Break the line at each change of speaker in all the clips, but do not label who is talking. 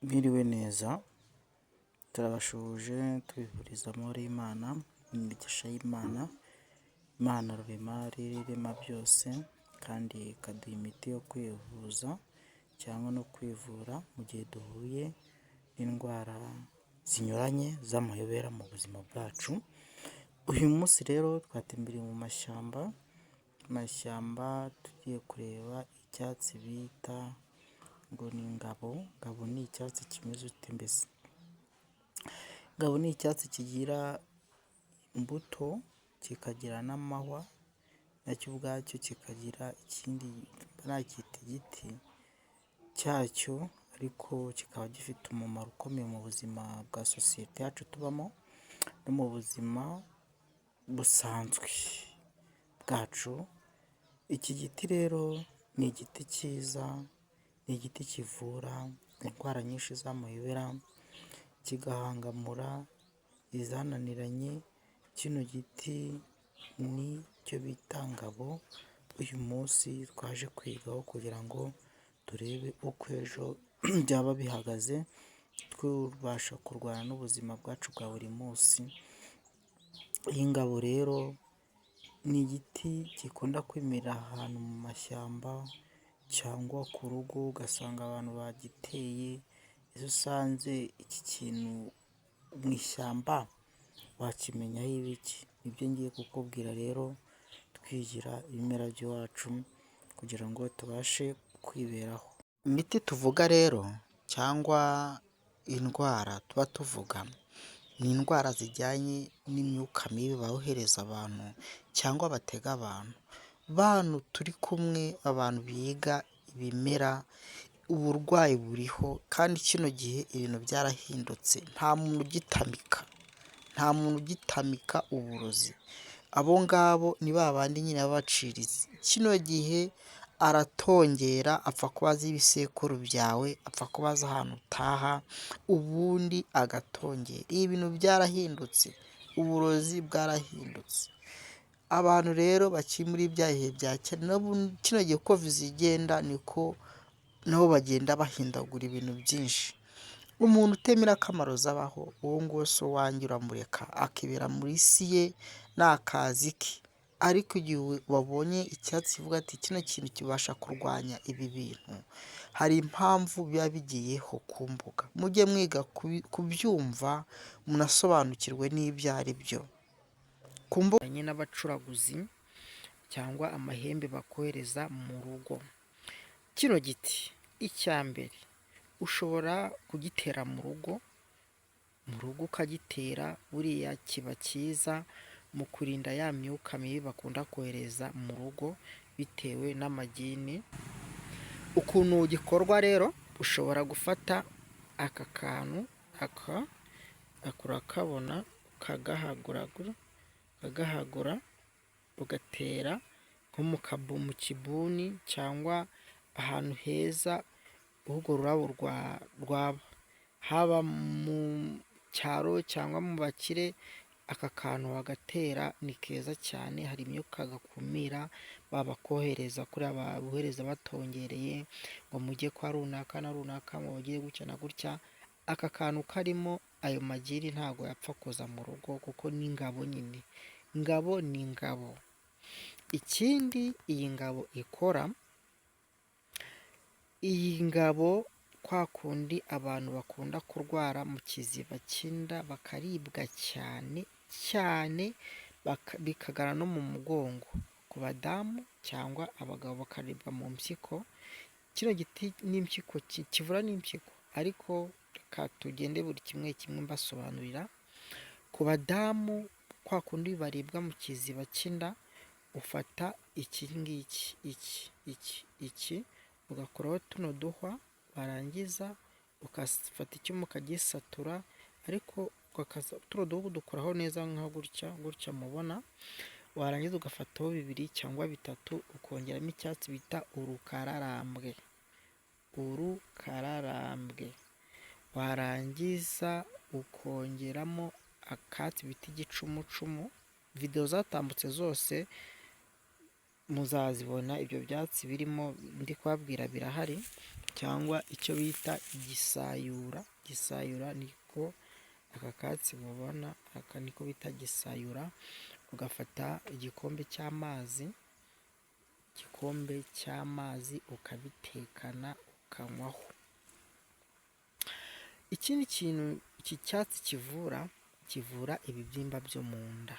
Mwiriwe neza, turabashuhuje tubifuriza amahoro y'Imana, imigisha y'Imana, Imana rurema rirema byose kandi ikaduha imiti yo kwivuza cyangwa no kwivura mu gihe duhuye n'indwara zinyuranye z'amayobera mu buzima bwacu. Uyu munsi rero twatembereye mu mashyamba tugiye kureba icyatsi bita ngo ni ingabo. Ingabo ni icyatsi kimeze ute mbese? Ingabo ni icyatsi kigira imbuto, kikagira n'amahwa, nacyo ubwacyo kikagira ikindi ntacyita igiti cyacyo, ariko kikaba gifite umumaro ukomeye mu buzima bwa sosiyete yacu tubamo no mu buzima busanzwe bwacu. Iki giti rero ni igiti cyiza, ni igiti kivura indwara nyinshi z'amayobera, kigahangamura izananiranye. Kino giti ni cyo bita ngabo. Uyu munsi twaje kwigaho kugira ngo turebe uko ejo byaba bihagaze, tubasha kurwana n'ubuzima bwacu bwa buri munsi. Iyi ngabo rero ni igiti gikunda kwimera ahantu mu mashyamba cyangwa ku rugo, ugasanga abantu bagiteye. Iyo usanze iki kintu mu ishyamba wakimenyaho ibiki? Nibyo ngiye kukubwira rero, twigira ibimera by'iwacu kugira ngo tubashe kwiberaho. Imiti tuvuga rero cyangwa indwara tuba tuvuga, ni indwara zijyanye n'imyuka mibi bohereza abantu cyangwa batega abantu. Bantu turi kumwe, abantu biga ibimera, uburwayi buriho kandi kino gihe ibintu byarahindutse. Nta muntu ugitamika uburozi. Abo ngabo ni ba bandi nyine b'abacirizi. Kino gihe aratongera, apfa kuba azi ibisekuru byawe, apfa kuba azi ahantu utaha, ubundi agatongera. Ibi bintu byarahindutse, uburozi bwarahindutse. Abantu rero bakiri muri bya bihe bya kera, kino gihe uko viza igenda niko nabo bagenda bahindagura ibintu byinshi. Umuntu utemera ko amarozi abaho, uwo nguwo si uwanjye, uramureka akibera muri si ye n'akazi ke. Ariko igihe wabonye icyatsi kivuga ati kino kintu kibasha kurwanya ibi bintu, hari impamvu biba bigiyeho ku mbuga. Mujye mwiga kubyumva, munasobanukirwe n'ibyo ari byo. Ku mbuga n'abacuraguzi cyangwa amahembe bakohereza mu rugo. Kino giti icya mbere ushobora kugitera mu rugo ukagitera, buriya kiba cyiza mu kurinda ya myuka mibi bakunda kohereza mu rugo bitewe n'amagini. Ukuntu gikorwa rero, ushobora gufata aka kantu urakabona, ukagahagura ugatera nko mu kibuni cyangwa ahantu heza urwo rurabo rwaba, haba mu cyaro cyangwa mu bakire. Aka kantu bagatera ni keza cyane, hari imyuka gakumira babakohereza kuri abohereza batongereye ngo mujye kwa runaka na runaka mu bagiye gutya na gutya. Aka kantu karimo ayo magiri ntabwo yapfa kuza mu rugo, kuko ni ingabo nyine. Ingabo ni ingabo. Ikindi iyi ngabo ikora, iyi ngabo kwa kundi abantu bakunda kurwara mu kiziba cy'inda bakaribwa cyane cyane, bikagana no mu mugongo ku badamu cyangwa abagabo bakaribwa mu mpyiko. Kino giti n'impyiko kivura n'impyiko, ariko reka tugende buri kimwe kimwe mbasobanurira. Ku badamu kwa kundi baribwa mu kiziba cy'inda, ufata iki ugakoraho tuno duhwa, warangiza ugafata icyuma ukagisatura, ariko tuno duhwa udukuraho neza nka gutya mubona. Warangiza ugafataho 2 cyangwa 3 ukongeramo icyatsi bita urukararambwe. Warangiza ukongeramo akatsi bita igicumucumu. Video zatambutse zose muzazibona, ibyo byatsi birimo ndi kubabwira birahari. cyangwa icyo bita gisayura. Gisayura niko aka katsi mubona, aka niko bita gisayura. Ugafata igikombe cy'amazi ukabitekana ukanywaho. Ikindi kintu iki cyatsi kivura ibibyimba byo mu nda.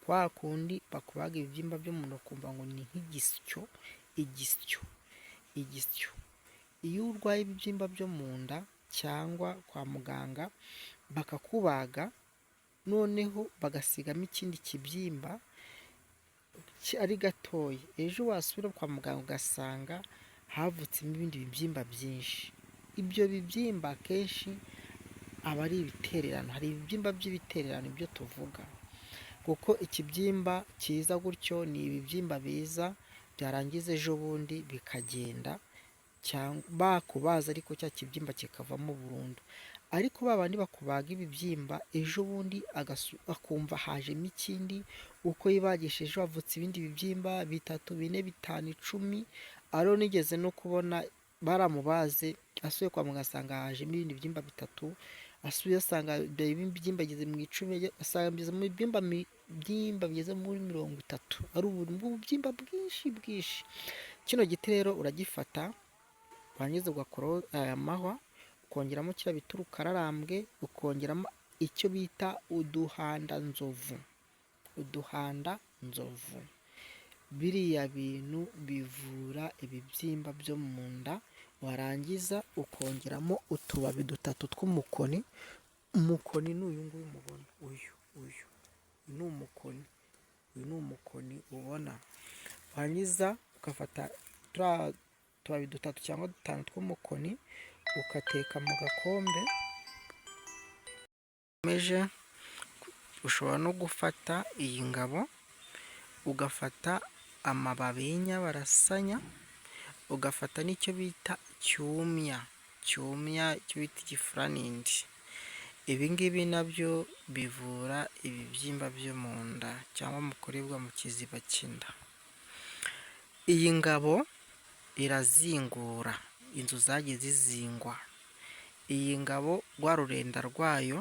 Kwa kundi bakubaga ibibyimba byo mu nda ukumva ngo ni nk'igisyo. Igisyo iyo urwaye ibibyimba byo mu nda cyangwa kwa muganga bakakubaga, noneho bagasigamo ikindi kibyimba ari gatoya, ejo wasubira kwa muganga ugasanga havutsemo ibindi bibyimba byinshi. Ibyo bibyimba akenshi aba ari ibitererano. Hari ibibyimba by'ibitererano ibyo tuvuga, kuko ikibyimba kiza gutyo ni ibibyimba biza byarangiza ejo bundi bikagenda, cyangwa bakubaza ariko cya kibyimba kikavamo burundu. Ariko babandi bakubaga ibibyimba ejo bundi akumva hajemo ikindi, uko yibagisha ejo havutse ibindi bibyimba 3, 4, 5, 10. Ariho nigeze no kubona baramubaze asuye kwa muganga asanga hajemo ibindi bibyimba 3, asuye asanga ibibyimba bigeze mu 10, asanga bigeze mu bibyimba bigeze muri 30. Ari ububyimba bwinshi. Kino giti rero uragifata warangiza ugakora aya mahwa, ukongeramo kiriya bita urukararambwe, ukongeramo icyo bita uduhanda nzovu. Biriya bintu bivura ibibyimba byo mu nda. Warangiza ukongeramo utubabi 3 tw'umukoni. Umukoni ni uyu nguyu mubona, uyu ni umukoni. Uyu ni umukoni ubona. Warangiza ugafata tubabi 3 cyangwa 5 tw'umukoni ukateka mu gakombe. Ushobora no gufata iyi ngabo, ugafata amababi y'inyabarasanya, ugafata n'icyo bita cyumya, icyo bita igifuranindi. Ibi ngibi nabyo bivura ibibyimba byo mu nda cyangwa mu kuribwa mu kiziba cy'inda. Iyi ngabo irazingura, inzu zagiye zizingwa. Iyi ngabo rwa rurenda rwayo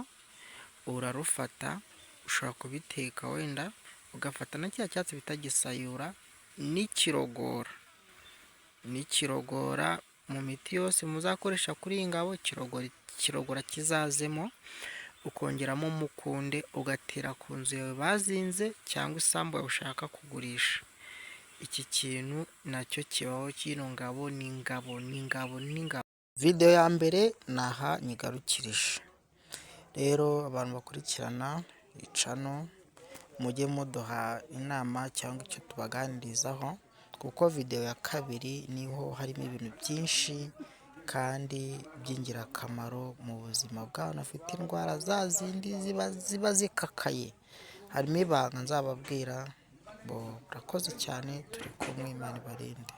urarufata, ushobora kubiteka wenda, ugafata na cya cyatsi bita gisayura n'ikirogora. Mu miti yose muzakoresha kuri iyi ngabo ikirogora kizazemo, ukongeramo umukunde ugatera ku nzu yawe bazinze cyangwa isambu yawe ushaka kugurisha. Iki kintu nacyo kibaho. Kino ngabo ni ingabo. Video ya mbere naha nyigarukirije. Rero abantu bakurikirana icano mujye muduha inama cyangwa icyo tubaganirizaho, kuko video ya kabiri niho harimo ibintu byinshi kandi by'ingirakamaro mu buzima bw'abantu bafite indwara za zindi ziba zikakaye. Harimo ibanga nzababwira. Murakoze cyane, turi kumwe, Imana ibarinde.